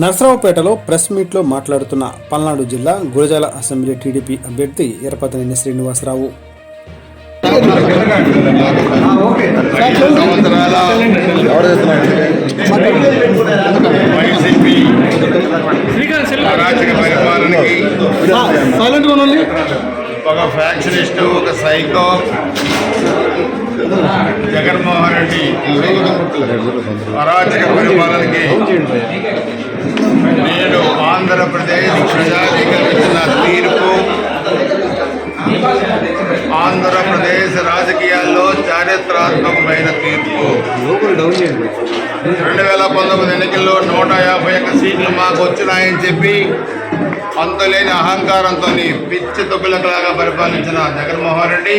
నర్సరావుపేటలో press మీట్లో మాట్లాడుతున్న పల్నాడు జిల్లా గురజాల అసెంబ్లీ టీడీపీ అభ్యర్థి ఎర్రపతినేని శ్రీనివాసరావు. ఒక ఫ్యాక్షనిస్టు, ఒక సైకో జగన్మోహన్ రెడ్డి అరాచక పరిపాలనకి నేను ఆంధ్రప్రదేశ్ ప్రజాధికారి ఇచ్చిన తీర్పు, ఆంధ్రప్రదేశ్ రాజకీయాల్లో చారిత్రాత్మకమైన తీర్పు. 2019 ఎన్నికల్లో 151 సీట్లు మాకు వచ్చినాయని చెప్పి అంతులేని అహంకారంతో పిచ్చి తొక్కులలాగా పరిపాలించిన జగన్మోహన్ రెడ్డి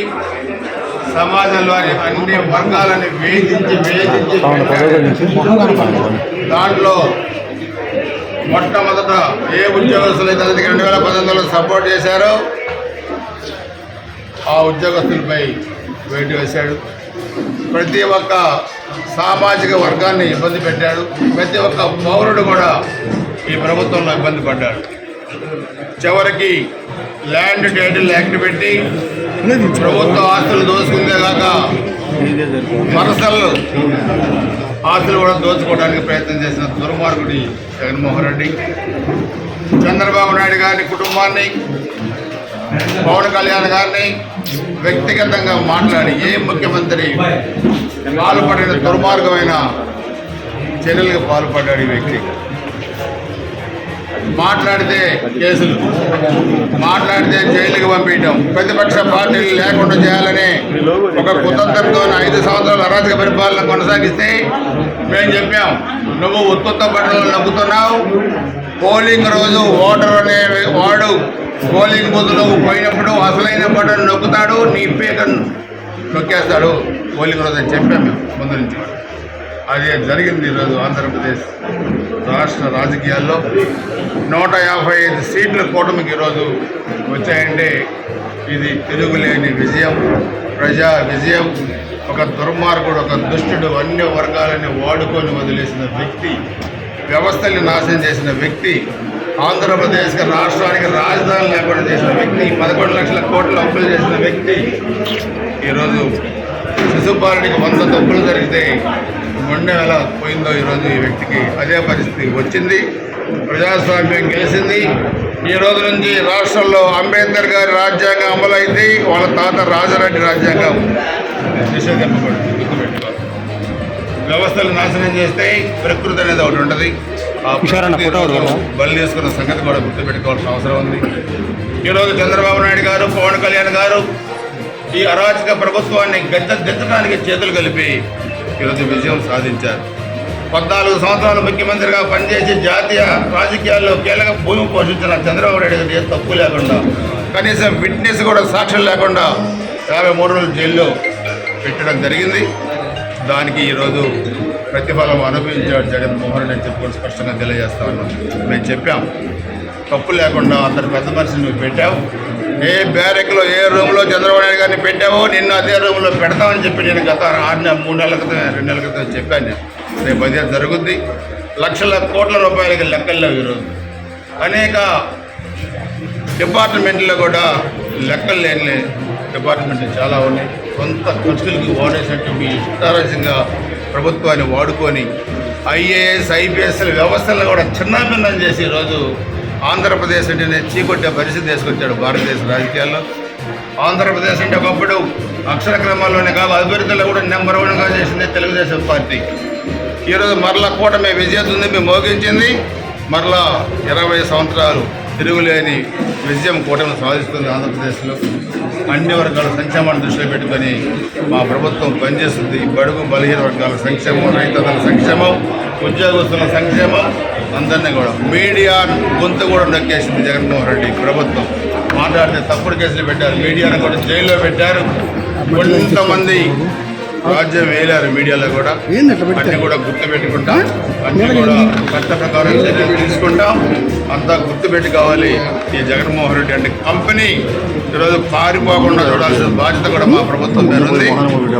సమాజంలోని అన్ని వర్గాలని వేధించి దాంట్లో మొట్టమొదట ఏ ఉద్యోగస్తులైతే అతనికి 2019లో సపోర్ట్ చేశారో ఆ ఉద్యోగస్తులపై వేటు వేశాడు. ప్రతి ఒక్క సామాజిక వర్గాన్ని ఇబ్బంది పెట్టాడు. ప్రతి ఒక్క పౌరుడు కూడా ఈ ప్రభుత్వంలో ఇబ్బంది పడ్డాడు. చివరికి ల్యాండ్ టైటిల్ యాక్ట్ పెట్టి ప్రభుత్వ ఆస్తులు దోచుకుందే కాక పర్సనల్ ఆస్తులు కూడా దోచుకోవడానికి ప్రయత్నం చేసిన దుర్మార్గుడి జగన్మోహన్ రెడ్డి చంద్రబాబు నాయుడు గారి కుటుంబాన్ని, పవన్ కళ్యాణ్ గారిని వ్యక్తిగతంగా మాట్లాడి ఏ ముఖ్యమంత్రి పాల్పడిన దుర్మార్గమైన చర్యలకు పాల్పడ్డాడు. ఈ వ్యక్తి మాట్లాడితే కేసులు, మాట్లాడితే జైలుకి పంపించడం, ప్రతిపక్ష పార్టీలు లేకుండా చేయాలని ఒక కుతంత్రంతో 5 సంవత్సరాల అరాచక పరిపాలన కొనసాగిస్తే మేము చెప్పాం, నువ్వు ఉత్తుత్త బట్టలు నొక్కుతున్నావు. పోలింగ్ రోజు ఓటర్ అనే వాడు పోలింగ్ బూత్లో పోయినప్పుడు అసలైన బటన్ నొక్కుతాడు, నీ పీకను నొక్కేస్తాడు పోలింగ్ రోజు అని చెప్పాం మేము ముందు నుంచి. అదే జరిగింది. ఈరోజు ఆంధ్రప్రదేశ్ రాష్ట్ర రాజకీయాల్లో 155 సీట్ల కూటమికి ఈరోజు వచ్చాయంటే ఇది తిరుగులేని విజయం, ప్రజా విజయం. ఒక దుర్మార్గుడు, ఒక దుష్టుడు అన్ని వర్గాలని వాడుకొని వదిలేసిన వ్యక్తి, వ్యవస్థల్ని నాశనం చేసిన వ్యక్తి, ఆంధ్రప్రదేశ్కి రాష్ట్రానికి రాజధాని లేకుండా చేసిన వ్యక్తి, 11 లక్షల కోట్ల అప్పులు చేసిన వ్యక్తి. ఈరోజు శిశుపాలుడికి 100 తప్పులు జరిగితే మొండె ఎలా పోయిందో ఈరోజు ఈ వ్యక్తికి అదే పరిస్థితి వచ్చింది. ప్రజాస్వామ్యం గెలిచింది. ఈ రోజు నుంచి రాష్ట్రంలో అంబేద్కర్ గారి రాజ్యాంగం అమలైంది. వాళ్ళ తాత రాజారెడ్డి రాజ్యాంగం నిషేధింపబడింది. గుర్తుపెట్టుకోవాలి. వ్యవస్థలు నాశనం చేస్తే ప్రకృతి అనేది ఒకటి ఉంటుంది. ఆ బలి తీసుకున్న సంగతి కూడా గుర్తుపెట్టుకోవాల్సిన అవసరం ఉంది. ఈరోజు చంద్రబాబు నాయుడు గారు, పవన్ కళ్యాణ్ గారు ఈ అరాచక ప్రభుత్వాన్ని గెంచడానికి చేతులు కలిపి ఈరోజు విజయం సాధించారు. 14 సంవత్సరాలు ముఖ్యమంత్రిగా పనిచేసి జాతీయ రాజకీయాల్లో కీలక భూమి పోషించిన చంద్రబాబు నాయుడు గారు ఏ తప్పు లేకుండా, కనీసం విట్నెస్ కూడా సాక్ష్యం లేకుండా 53 రోజులు జైల్లో పెట్టడం జరిగింది. దానికి ఈరోజు ప్రతిఫలం అనుభవించాడు జగన్మోహన్ రెడ్డి అని చెప్పుకొని స్పష్టంగా తెలియజేస్తా ఉన్నాం. మేము చెప్పాం, తప్పు లేకుండా అంతటి పెద్ద మనిషిని నువ్వు పెట్టావు. ఏ బ్యారెక్లో, ఏ రూమ్లో చంద్రబాబు నాయుడు గారిని పెట్టావో నిన్ను అదే రూమ్లో పెడతామని చెప్పి నేను గత 3 నెలల క్రితం, 2 నెలల క్రితం చెప్పాను. నేను రేపు అదే జరుగుద్ది. లక్షల కోట్ల రూపాయలకి లెక్కల్లో ఈరోజు అనేక డిపార్ట్మెంట్లో కూడా లెక్కలు లేని డిపార్ట్మెంట్లు చాలా ఉన్నాయి. సొంత ఖర్చులకి ఓడేసినట్టు మీ ఇష్టారాజ్యంగా ప్రభుత్వాన్ని వాడుకొని IAS, IPS వ్యవస్థలను కూడా చిన్నాభిన్నం చేసి ఈరోజు ఆంధ్రప్రదేశ్ అంటేనే చీకొట్టే పరిస్థితి తీసుకొచ్చాడు భారతదేశ రాజకీయాల్లో. ఆంధ్రప్రదేశ్ అంటే ఒకప్పుడు అక్షర క్రమాల్లోనే కాదు అభివృద్ధిలో కూడా నెంబర్ 1గా చేసింది తెలుగుదేశం పార్టీ. ఈరోజు మరలా కూటమి విజయదుందుభి మోగించింది. మరలా 20 సంవత్సరాలు తిరుగులేని విజయం కూటమి సాధిస్తుంది. ఆంధ్రప్రదేశ్లో అన్ని వర్గాల సంక్షేమాన్ని దృష్టిలో పెట్టుకొని మా ప్రభుత్వం పనిచేస్తుంది. బడుగు బలహీన వర్గాల సంక్షేమం, రైతుల సంక్షేమం, ఉద్యోగస్తుల సంక్షేమం, అందరినీ కూడా మీడియా గొంతు కూడా నొక్కేసింది జగన్మోహన్ రెడ్డి ప్రభుత్వం. మాట్లాడితే తప్పుడు కేసులు పెట్టారు, మీడియాను కూడా జైల్లో పెట్టారు. కొంతమంది రాజ్యం వేయలేరు మీడియాలో కూడా. అన్నీ కూడా గుర్తుపెట్టుకుంటాం, అన్నీ కూడా చట్ట ప్రకారం చర్యలు తీసుకుంటాం. అంతా గుర్తుపెట్టుకోవాలి. ఈ జగన్మోహన్ రెడ్డి అంటే కంపెనీ ఈరోజు పారిపోకుండా చూడాల్సిన బాధ్యత కూడా మా ప్రభుత్వం మీద ఉంది.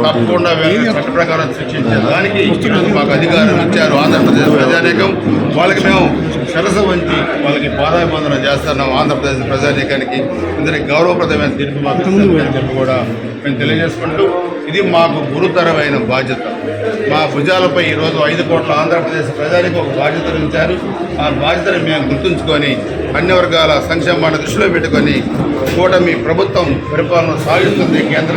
తప్పకుండా చట్ట ప్రకారం శిక్షించే దానికి ఈరోజు మాకు అధికారం ఇచ్చారు ఆంధ్రప్రదేశ్ ప్రజానీకం. వాళ్ళకి మేము శిరస వంచి వాళ్ళకి పాదాభివందనం చేస్తున్నాం. ఆంధ్రప్రదేశ్ ప్రజానీకానికి ఇందరికి గౌరవప్రదమైన తీర్పు మాకు ఇస్తామని చెప్పి కూడా మేము తెలియజేసుకుంటూ, ఇది మాకు గురుతరమైన బాధ్యత. మా భుజాలపై ఈరోజు 5 కోట్ల ఆంధ్రప్రదేశ్ ప్రజానికి ఒక బాధ్యతను ఇచ్చారు. ఆ బాధ్యతను మేము గుర్తుంచుకొని అన్ని వర్గాల సంక్షేమాన్ని దృష్టిలో పెట్టుకొని కూటమి ప్రభుత్వం పరిపాలన సాగిస్తుంది. కేంద్ర